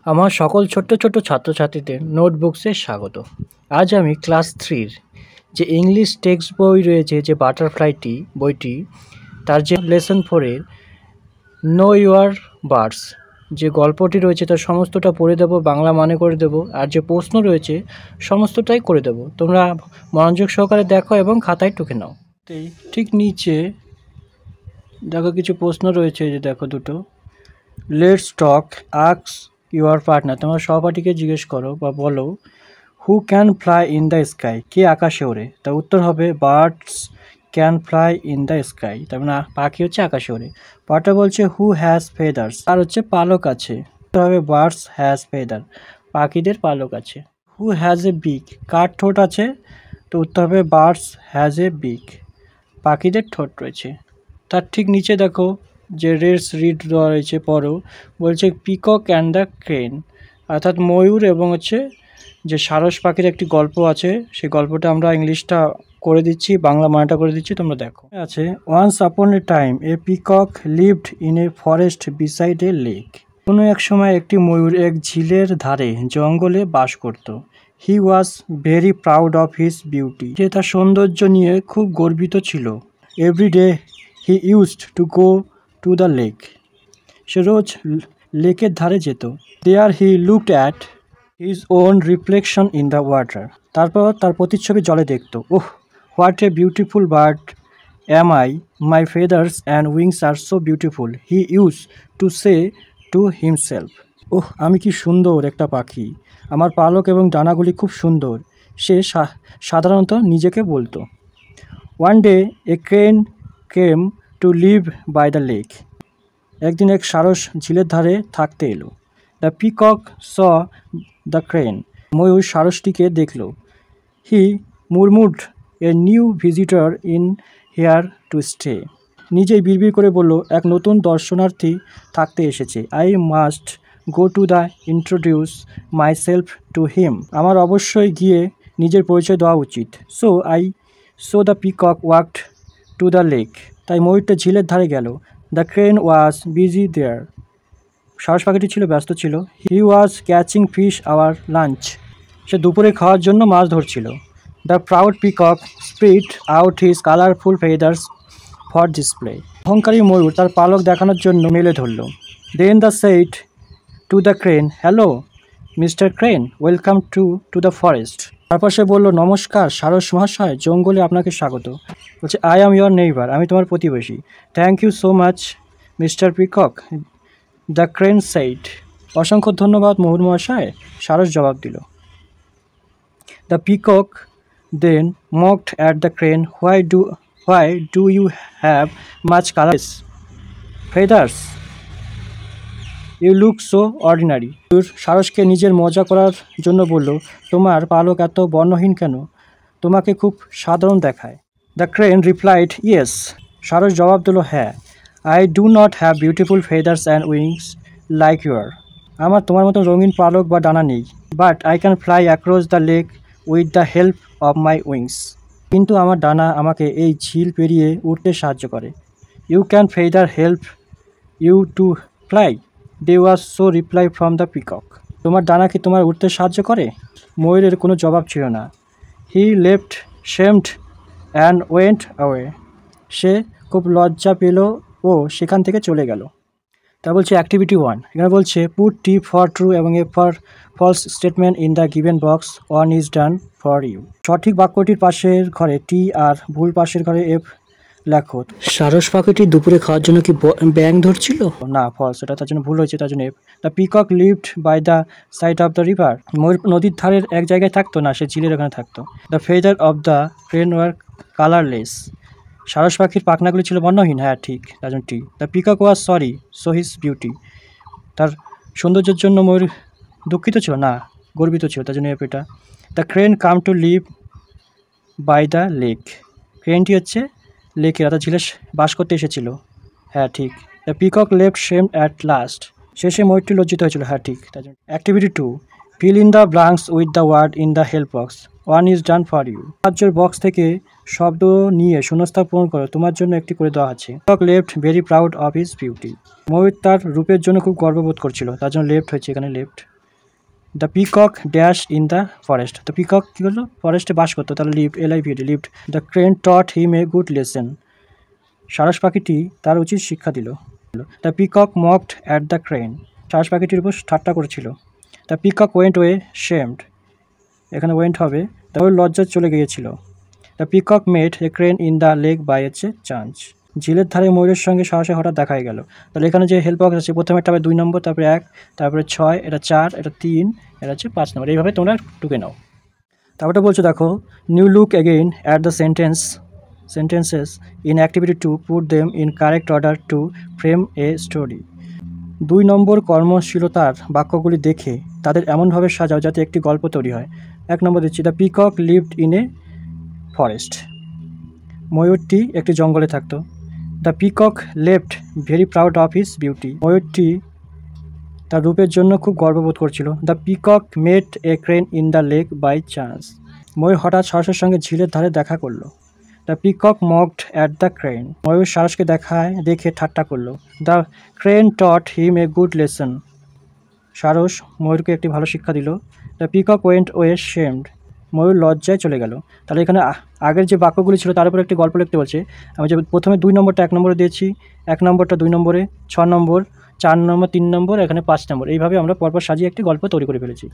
আমার সকল ছোট্ট ছোট্ট ছাত্রছাত্রীদের নোটবুকসে স্বাগত। আজ আমি ক্লাস 3-র যে ইংলিশ টেক্সট বই রয়েছে, যে বাটারফ্লাইটি বইটি, তার যে লেসন 4-এর নো ইউর বার্ডস যে গল্পটি রয়েছে তার সমস্তটা পড়ে দেবো, বাংলা মানে করে দেবো, আর যে প্রশ্ন রয়েছে সমস্তটাই করে দেবো। তোমরা মনোযোগ সহকারে দেখো এবং খাতায় টুকে নাও। ঠিক নিচে দেখো কিছু প্রশ্ন রয়েছে, যে দেখো দুটো। Let's talk, ask your partner, তোমার সহপাঠীকে জিজ্ঞেস করো বা বলো, who can fly in the sky, কে আকাশে ওড়ে? তার উত্তর হবে birds can fly in the sky, তার মানে পাখি হচ্ছে আকাশে ওড়ে। পাটা বলছে হু হ্যাজ ফেদার্স, আর হচ্ছে পালক আছে, উত্তর হবে বার্ডস হ্যাজ ফেদার, পাখিদের পালক আছে। হু হ্যাজ এ বিক, কার ঠোঁট আছে? তো উত্তর হবে বার্ডস হ্যাজ এ বিক, পাখিদের ঠোঁট রয়েছে। তার ঠিক নিচে দেখো যে রেডস রিড দেওয়া রয়েছে, পরও বলছে পিকক অ্যান্ড দ্য ক্রেন, অর্থাৎ ময়ূর এবং হচ্ছে যে সারস পাখির একটি গল্প আছে, সেই গল্পটা আমরা ইংলিশটা করে দিচ্ছি, বাংলা মানেটা করে দিচ্ছি, তোমরা দেখো। আছে once upon a time a peacock lived in a forest beside a lake, কোনো এক সময় একটি ময়ূর এক ঝিলের ধারে জঙ্গলে বাস করত। He was very proud of his beauty, যে তার সৌন্দর্য নিয়ে খুব গর্বিত ছিল। Everyday he used to go to the lake, সে রোজ লেকের ধারে যেত। There he looked at his own reflection in the water, তারপর তার প্রতিচ্ছবি জলে দেখত। Oh, what a beautiful bird am I, my feathers and wings are so beautiful, he use to say to himself. ওহ, আমি কি সুন্দর একটা পাখি, আমার পালক এবং ডানাগুলি খুব সুন্দর, সে সাধারণত নিজেকে বলতো। One day a crane came to live by the lake, একদিন এক সারস ঝিলের ধারে থাকতে এলো। The peacock saw the crane, ময়ূর সারসটিকে দেখল। He murmured a new visitor in here to stay, নিজেই বিড়বিড় করে বলল, এক নতুন দর্শনার্থী থাকতে এসেছে। I must go to the introduce myself to him, আমার অবশ্যই গিয়ে নিজের পরিচয় দেওয়া উচিত। So the peacock walked to the lake, তাই ময়ূরটা ঝিলের ধারে গেল। The crane was busy there, সারস পাখিটি ছিল ব্যস্ত ছিল। He was catching fish our lunch, সে দুপুরে খাওয়ার জন্য মাছ ধরছিল। The proud peacock spread out his colourful feathers for display, অহংকারী ময়ূর তার পালক দেখানোর জন্য মেলে ধরল। Then the said to the crane, hello mister crane, welcome to the forest, তারপর সে বলল, নমস্কার সারস মহাশয়, জঙ্গলে আপনাকে স্বাগত। বলছে আই অ্যাম ইয়োর নেইবার, আমি তোমার প্রতিবেশী। Thank you so much mister peacock, the crane said, অসংখ্য ধন্যবাদ ময়ূর মহাশয়, সারস জবাব দিল। The peacock then mocked at the crane, why do you have much colours feathers, you look so ordinary, সারসকে নিজের মজা করার জন্য বলল, তোমার পালক এত বর্ণহীন কেন, তোমাকে খুব সাধারণ দেখায়। দ্য ক্রেন রিপ্লাইড ইয়েস, সারস জবাব দিল, হ্যাঁ। I do not have beautiful feathers and wings like your, আমার তোমার মতো রঙিন পালক বা ডানা নেই। But I can fly across the lake with the help of my wings, কিন্তু আমার ডানা আমাকে এই ঝিল পেরিয়ে উঠতে সাহায্য করে। You can feather help you to fly, they was so reply from the peacock, তোমার ডানা কি তোমার উঠতে সাহায্য করে? ময়ূরের কোনো জবাব ছিল না। He left shamed and went away, সে খুব লজ্জা পেল ও সেখান থেকে চলে গেল। তা বলছে অ্যাক্টিভিটি 1, এখানে বলছে পুট টি ফর ট্রু এবং a for false statement in the given box, one is done for you, সঠিক বাক্যটির পাশের ঘরে টি আর ভুল পাশের ঘরে এফ লেখো। সারস পাখিটি দুপুরে খাওয়ার জন্য কি ব্যাং ধরছিল? না, ফলস, এটা তার জন্য ভুল হয়েছে, তার জন্য F. The peacock lived by the side of the river, ময়ূর নদীর ধারের এক জায়গায় থাকতো না, সে ঝিলের ওখানে থাকতো। The feather of the crane were colourless, সারস পাখির পাখনাগুলি ছিল বর্ণহীন, হ্যাঁ ঠিক, তার জন্য T. The peacock was sorry so his beauty, তার সৌন্দর্যের জন্য ময়ূর দুঃখিত ছিল না, গর্বিত ছিল, তার জন্য এফ এটা। The crane come to live by the lake, ক্রেনটি হচ্ছে লেকে অর্থাৎ ঝিলে বাস করতে এসেছিল, হ্যাঁ ঠিক। The peacock left shamed at last, শেষে ময়ূরটি লজ্জিত হয়েছিল, হ্যাঁ ঠিক, তার জন্য। Activity 2, fill in the blanks with the word in the help box, one is done for you, সাহায্যের বক্স থেকে শব্দ নিয়ে শূন্যস্থান পূরণ করো, তোমার জন্য একটি করে দেওয়া আছে। Peacock left very proud of his beauty, ময়ূর তার রূপের জন্য খুব গর্ববোধ করছিল, তার জন্য লেফট হয়েছে এখানে left. The peacock dash in the forest. তো পিকক কী করলো, ফরেস্টে বাস করতো, তাহলে lived. The crane taught him a good lesson. সারস পাখিটি তার উচিত শিক্ষা দিল। The peacock mocked at the crane. সারস পাখিটির উপর ঠাট্টা করেছিল। The peacock went way shamed. এখানে ওয়েন্ট হবে, তারপর লজ্জায় চলে গিয়েছিল। The peacock made a crane in the lake by a chance. ঝিলের ধারে ময়ূরের সঙ্গে সাহসে হঠাৎ দেখা গেল। তাহলে এখানে যে হেল্প বক্স আছে, প্রথমে একটা 2 নম্বর, তারপরে 1, তারপরে 6, এটা 4, এটা 3, এটা হচ্ছে 5 নম্বর। এইভাবে তোমরা টুকে নাও। তারপরে বলছো দেখো, new look again at the sentences in activity 2, put them in correct order to frame a story. 2 নম্বর কর্মশীলতার বাক্যগুলি দেখে তাদের এমনভাবে সাজাও যাতে একটি গল্প তৈরি হয়। 1 নম্বর দিচ্ছি, the peacock lived in a forest. ময়ূরটি একটি জঙ্গলে থাকতো। The peacock left very proud of his beauty. ময়ূরটি তার রূপের জন্য খুব গর্ববোধ করছিল। The peacock met a crane in the lake by chance. ময়ূর হঠাৎ সারসের সঙ্গে ঝিলের ধারে দেখা করলো। The peacock mocked at the crane. ময়ূর সারসকে দেখে ঠাট্টা করলো। The crane taught him a good lesson. সারস ময়ূরকে একটি ভালো শিক্ষা দিল। The peacock went way shamed. ময়ূর লজ্জায় চলে গেল। তাহলে এখানে আগের যে বাক্যগুলি ছিল তার উপর একটি গল্প লিখতে বলছে। আমি যে প্রথমে 2 নম্বরটা 1 নম্বরে দিয়েছি, 1 নম্বরটা 2 নম্বরে, 6 নম্বর, 4 নম্বর 3 নম্বর, এখানে 5 নম্বর। এইভাবে আমরা পরপর সাজিয়ে একটি গল্প তৈরি করে ফেলেছি।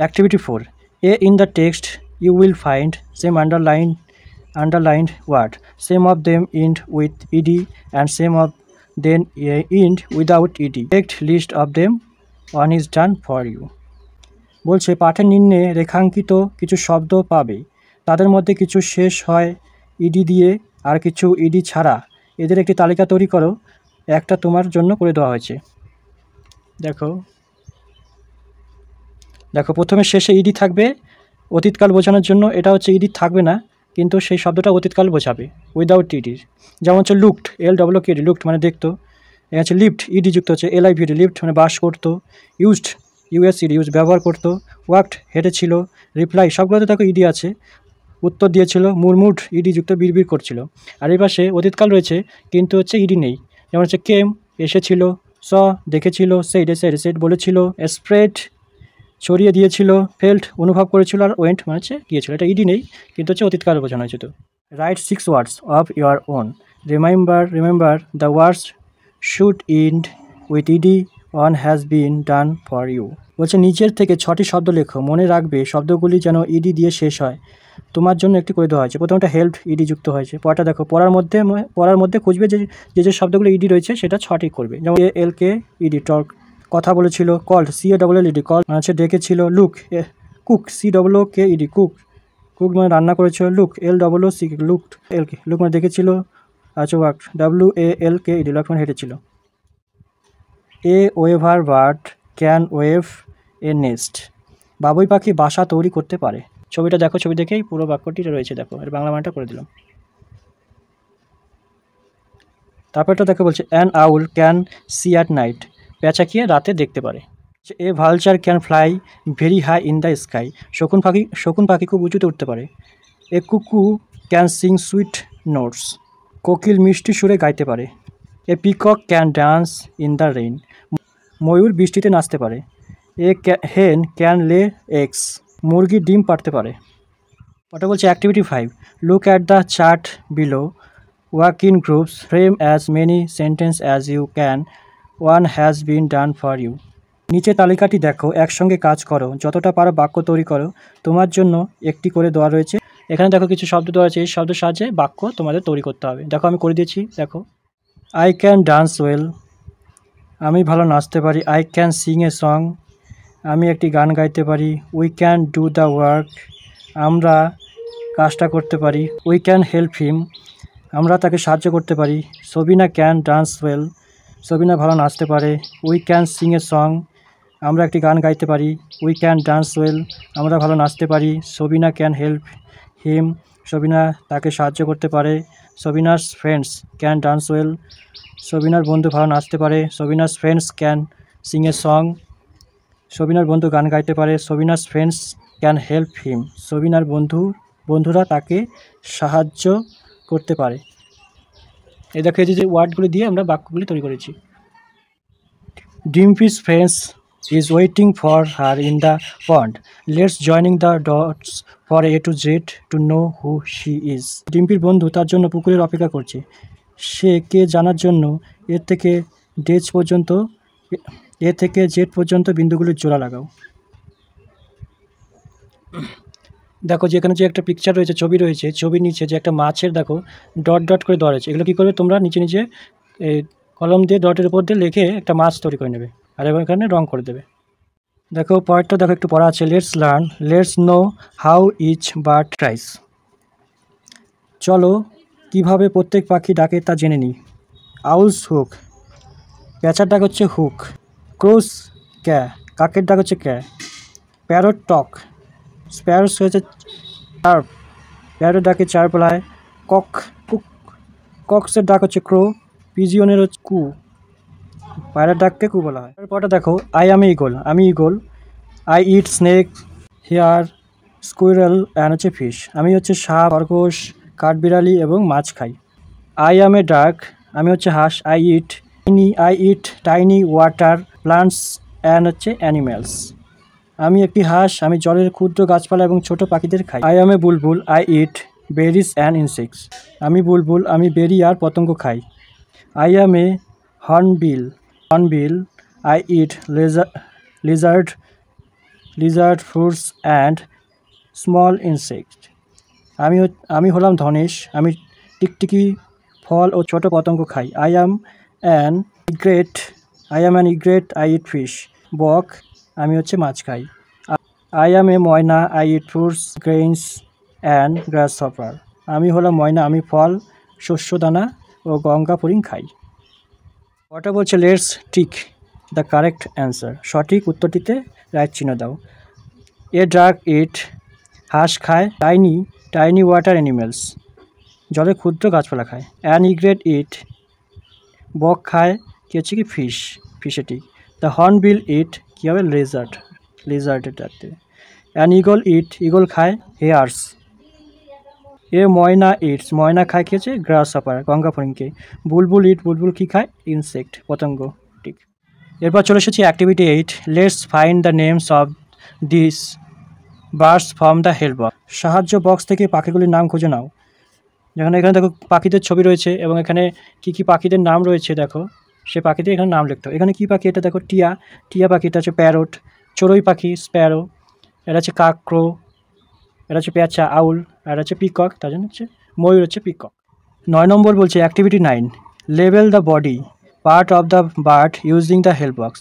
Activity 4, A in the text you will find same underlined word. Some of them end with ed and some of them end without ed. Correct list of them, one is done for you. বলছে পাঠের নিম্নে রেখাঙ্কিত কিছু শব্দ পাবে, তাদের মধ্যে কিছু শেষ হয় ইডি দিয়ে আর কিছু ইডি ছাড়া। এদের একটি তালিকা তৈরি করো, একটা তোমার জন্য করে দেওয়া হয়েছে। দেখো প্রথমে শেষে ইডি থাকবে অতীতকাল বোঝানোর জন্য, এটা হচ্ছে ইডি থাকবে না, কিন্তু সেই শব্দটা অতীতকাল বোঝাবে উইদাউট ইডির। যেমন হচ্ছে লুকড, LWKD, লুকড মানে দেখতো। এখানে হচ্ছে লিভড, ইডি যুক্ত হচ্ছে LIVD, লিভড মানে বাস করতো। ইউজড, USED, ইউজ ব্যবহার করতো। ওয়ার্কড হেঁটেছিল। রিপ্লাই, সবগুলোতে দেখো ইডি আছে। উত্তর দিয়েছিল। মুরমুড, ইডি যুক্ত বিড়বিড় করছিল। আর এই পাশে অতীতকাল রয়েছে কিন্তু হচ্ছে ইডি নেই। যেমন হচ্ছে কেম, এসেছিল। স, দেখেছিল। সেড বলেছিল। স্প্রেড, ছড়িয়ে দিয়েছিল। ফেল্ট, অনুভব করেছিল। আর ওয়েন্ট মানে হচ্ছে গিয়েছিল। এটা ইডি নেই কিন্তু হচ্ছে অতীতকাল বোঝানো হয়েছে। তো write 6 words of your own. Remember the words should end with ed, one has been done for you. বলছে নিচের থেকে 6টি শব্দ লেখো, মনে রাখবে শব্দগুলি যেন ইডি দিয়ে শেষ হয়, তোমার জন্য একটি করে দেওয়া হয়েছে। প্রথমটা হেল্প, ইডি যুক্ত হয়েছে। পরটা দেখো, পড়ার মধ্যে খুঁজবে যে শব্দগুলো ইডি রয়েছে সেটা 6টি করবে। যেমন LK ইডি, টক, কথা বলেছিল। কল্ড, CALLED, কল মানে হচ্ছে ডেকেছিল। লুক, কুক, COOKED, কুক মানে রান্না করেছিল। লুক, LOOC, লুক মানে দেখেছিল। আচ্ছা, ওয়ার্ক, WALKED, ওয়ার্ক মানে হেঁটেছিল। A weaver bird can weave a nest. বাবুই পাখি বাসা তৈরি করতে পারে। ছবিটা দেখো, ছবি দেখেই পুরো বাক্যটি রয়েছে। দেখো এর বাংলা মানটা করে দিলাম। তারপরটা দেখো বলছে an owl can see at night. পেঁচাকিয়ে রাতে দেখতে পারে। A vulture can fly very high in the sky. শকুন পাখি খুব উঁচুতে উঠতে পারে। এ কুকু ক্যান সিং সুইট নোটস। কোকিল মিষ্টি সুরে গাইতে পারে। A peacock can dance in the rain. ময়ূর বৃষ্টিতে নাচতে পারে। এ হেন ক্যান লে এগস। মুরগি ডিম পাড়তে পারে। ওটা বলছে activity 5, look at the chart below, work in groups, frame as many sentence as you can, one has been done for you. নিচে তালিকাটি দেখো, একসঙ্গে কাজ করো, যতটা পারো বাক্য তৈরি করো, তোমার জন্য একটি করে দেওয়া রয়েছে। এখানে দেখো কিছু শব্দ দেওয়া আছে, এই শব্দের সাহায্যে বাক্য তোমাদের তৈরি করতে হবে। দেখো আমি করে দিয়েছি। দেখো, আই ক্যান ডান্স ওয়েল, আমি ভালো নাচতে পারি। I can sing a song, আমি একটি গান গাইতে পারি। We can do the work, আমরা কাজটা করতে পারি। উই ক্যান হেল্প হিম, আমরা তাকে সাহায্য করতে পারি। Sabina can dance well, Sabina ভালো নাচতে পারে। We can sing a song, আমরা একটি গান গাইতে পারি। উই ক্যান ডান্স ওয়েল, আমরা ভালো নাচতে পারি। Sabina can help him, Sabina তাকে সাহায্য করতে পারে। Sabina's friends can dance well, সবিনার বন্ধু ভালো নাচতে পারে। Sabina's friends can sing a song, সবিনার বন্ধু গান গাইতে পারে। Sabina's friends can help him, সবিনার বন্ধুরা তাকে সাহায্য করতে পারে। এই দেখো এই যে ওয়ার্ডগুলি দিয়ে আমরা বাক্যগুলি তৈরি করেছি। ডিম্পিস friends is waiting for her in the pond. Let's joining the dots for A to Z to know who she is. ডিম্পির বন্ধু তার জন্য পুকুরের অপেক্ষা করছে। সে কে জানার জন্য এ থেকে জেড পর্যন্ত বিন্দুগুলির জোড়া লাগাও। দেখো যেখানে যে একটা পিকচার রয়েছে, ছবি রয়েছে, ছবির নিচে যে একটা মাছের দেখো ডট ডট করে দেওয়া রয়েছে। এগুলো কী করবে তোমরা নিচে নিচে কলম দিয়ে ডটের উপর দিয়ে লিখে একটা মাছ তৈরি করে নেবে, আর এখানে রং করে দেবে। দেখো পয়েন্টটা দেখো একটু পড়া আছে। Let's know how each bird tries. চলো কিভাবে প্রত্যেক পাখি ডাকে তা জেনে নিই। আউলস হুক, প্যাঁচার ডাক হচ্ছে হুক। ক্রোস ক্যা, কাকের ডাক হচ্ছে ক্যা। প্যারট টক, স্প্যারোস হচ্ছে চার্প, প্যারট ডাকে চার্প বলায়। কক কুক, কক্সের ডাক হচ্ছে ক্রো। পিজিয়নের হচ্ছে কু, পায়রার ডাককে কু বলা হয়। তারপরটা দেখো আই অ্যাম ইগল, আমি ইগল। I eat snake, hare, squirrel and হচ্ছে ফিশ, আমি হচ্ছে সাপ, খরগোশ, কাঠবিড়ালি এবং মাছ খাই। আই অ্যাম এ ডাক, আমি হচ্ছে হাঁস। I eat tiny water plants and হচ্ছে অ্যানিম্যালস, আমি একটি হাঁস, আমি জলের ক্ষুদ্র গাছপালা এবং ছোট পাখিদের খাই। I am A Bulbul, I eat berries and insects, আমি বুলবুল, আমি বেরি আর পতঙ্গ খাই। I am A hornbill, I eat Lizaad fruits and small insect, আমি হলাম ধনেশ, আমি টিকটিকি ফল ও ছোট পতঙ্গ খাই। I am an egret, I eat fish. বক, আমি হচ্ছে মাছ খাই। I am A Moyna, I eat fruits, grains and গ্রাসহপার, আমি হলাম ময়না, আমি ফল, শস্য দানা ও গঙ্গা ফড়িং খাই। ওটা বলছে let's tick the correct answer, সঠিক উত্তরটিতে রাইট চিহ্ন দাও। এ ডাক ইট, হাঁস খায়। টাইনি ওয়াটার অ্যানিমেলস, জলে ক্ষুদ্র গাছপালা খায়। অ্যান ইগ্রেট ইট, বক খায় কী হচ্ছে কি ফিশেটি। দ্য হর্নবিল ইট কী হবে লিজার্ডের ডাকতে। অ্যান ইগল খায় হেয়ার্স। এ ময়না ইটস, ময়না খায় কী হচ্ছে গ্রাসহপার, গঙ্গা ফড়িংকে। বুলবুল কী খায় ইনসেক্ট, পতঙ্গ। ঠিক, এরপর চলে এসেছি activity 8। Let's find the names of this birds from the help box. সাহায্য বক্স থেকে পাখিগুলির নাম খুঁজে নাও। এখানে দেখো পাখিদের ছবি রয়েছে এবং এখানে কি পাখিদের নাম রয়েছে দেখো, সে পাখিদের এখানে নাম লিখতে হবে। এখানে কী পাখি, এটা দেখো টিয়া পাখি, এটা হচ্ছে প্যারট। চড়ুই পাখি স্প্যারো, এটা হচ্ছে কাকরো, এটা হচ্ছে পেঁচা আউল, আর হচ্ছে পিকক, তার জন্য হচ্ছে ময়ূর হচ্ছে পিকক। 9 নম্বর বলছে activity 9, label the body part of the bird using the help box.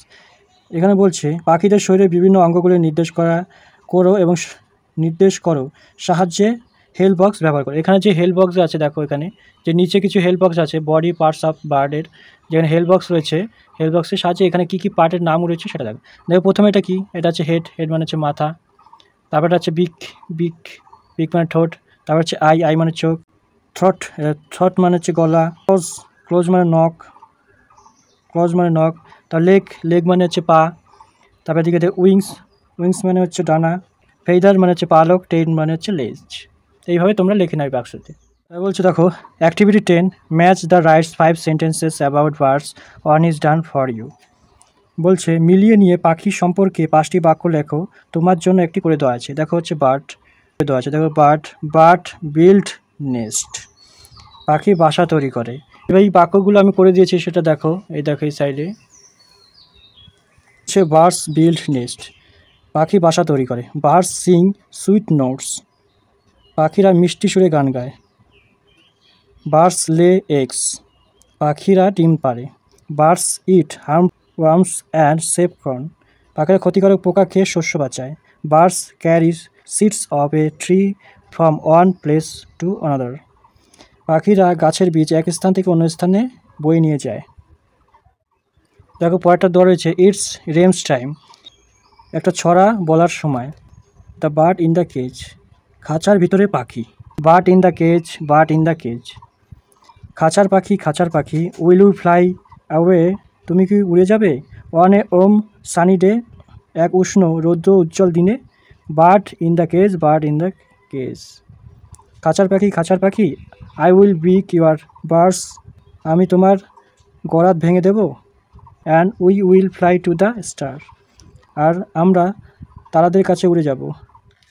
এখানে বলছে পাখিদের শরীরের বিভিন্ন অঙ্গগুলি নির্দেশ করো সাহায্যে হেল্প বক্স ব্যবহার করো। এখানে যে হেল্প বক্স আছে দেখো, এখানে যে নিচে কিছু হেল্প বক্স আছে বডি পার্টস অফ বার্ডের, যেখানে হেল্প বক্স রয়েছে, হেল্প বক্সের সাহায্যে এখানে কী পার্টের নাম রয়েছে সেটা দেখো প্রথমে এটা কি, এটা হচ্ছে হেড মানে হচ্ছে মাথা। তারপর এটা হচ্ছে বিক মানে ঠোঁট। তারপর হচ্ছে আই মানে চোখ। থ্রট মানে হচ্ছে গলা। ক্লোজ মানে নখ। তার লেগ মানে হচ্ছে পা। তারপর দিকে উইংস মানে হচ্ছে ডানা। ফেদার মানে হচ্ছে পালক। টেইল মানে হচ্ছে লেজ। এইভাবে তোমরা লিখে নাও বাক্সতে। বলছো দেখো activity 10, match the rights 5 sentences about birds, one is done for you. বলছে মিলিয়ে নিয়ে পাখি সম্পর্কে 5টি বাক্য লেখো, তোমার জন্য একটি করে দেওয়া আছে। দেখো হচ্ছে বার্ড দেওয়া আছে, দেখো বার্ড বিল্ড নেস্ট, পাখি বাসা তৈরি করে। এবার এই বাক্যগুলো আমি করে দিয়েছি সেটা দেখো, এই সাইডে হচ্ছে বার্ডস বিল্ড নেস্ট, পাখি বাসা তৈরি করে। বার্ডস সিং সুইট নোটস, পাখিরা মিষ্টি সুরে গান গায়। বার্ডস লে এগস, পাখিরা ডিম পাড়ে। Birds eat worms and save corn, পাখিরা ক্ষতিকারক পোকা খেয়ে শস্য বাঁচায়। Birds carries seeds of a tree from one place to another, পাখিরা গাছের বীজ এক স্থান থেকে অন্য স্থানে বয়ে নিয়ে যায়। দেখো পরেরটা দেওয়া রয়েছে ইটস রেমস টাইম, একটা ছড়া বলার সময়। The bird in the cage, খাঁচার ভিতরে পাখি। বার্ড ইন দ্য কেজ, খাঁচার পাখি। উইল ইউ ফ্লাই অ্যাওয়ে, তুমি কি উড়ে যাবে? অন এ সানি ডে, এক উষ্ণ রৌদ্র উজ্জ্বল দিনে। বার্ড ইন দ্য কেজ, খাঁচার পাখি। I will break your birds, আমি তোমার গরাদ ভেঙে দেব। And we will fly to the star, আর আমরা তারাদের কাছে উড়ে যাব।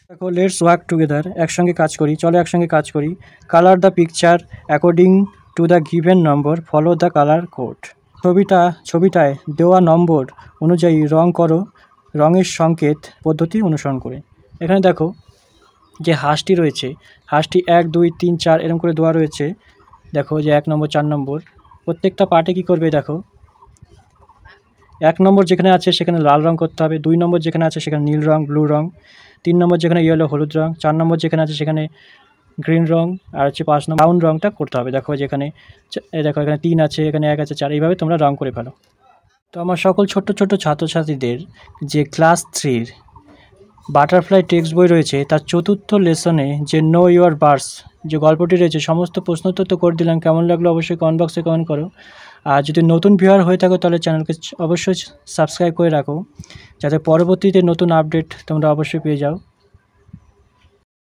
দেখো, লেটস ওয়ার্ক টুগেদার, একসঙ্গে কাজ করি, চলো একসঙ্গে কাজ করি। Colour the picture according to the given number, follow the colour code. ছবিটায় দেওয়া নম্বর অনুযায়ী রং করো, রঙের সংকেত পদ্ধতি অনুসরণ করে। এখানে দেখো যে হাঁসটি রয়েছে, হাঁসটি 1 2 3 4 এরকম করে দেওয়া রয়েছে। দেখো যে 1 নম্বর 4 নম্বর প্রত্যেকটা পার্টে কী করবে দেখো, 1 নম্বর যেখানে আছে সেখানে লাল রং করতে হবে, 2 নম্বর যেখানে আছে সেখানে নীল রং ব্লু রং, 3 নম্বর যেখানে ইয়েলো হলুদ রং, 4 নম্বর যেখানে আছে সেখানে গ্রিন রং, আর হচ্ছে 5 নম্বর ব্রাউন রংটা করতে হবে। দেখো যেখানে দেখো এখানে 3 আছে, এখানে 1 আছে, 4, এইভাবে তোমরা রং করে ফেলো। তো আমার সকল ছোট্ট ছোট্ট ছাত্রছাত্রীদের যে ক্লাস 3-র বাটারফ্লাই টেক্সট বই রয়েছে তার 4র্থ লেসনে যে নো ইউর বার্ডস যে গল্পটি রয়েছে সমস্ত প্রশ্নোত্তর তো করে দিলাম। কেমন লাগলো অবশ্যই কমেন্ট বক্সে কমেন্ট করো। আর যদি নতুন ভিউয়ার হয়ে থাকো তাহলে চ্যানেলকে অবশ্যই সাবস্ক্রাইব করে রাখো, যাতে পরবর্তীতে নতুন আপডেট তোমরা অবশ্যই পেয়ে যাও।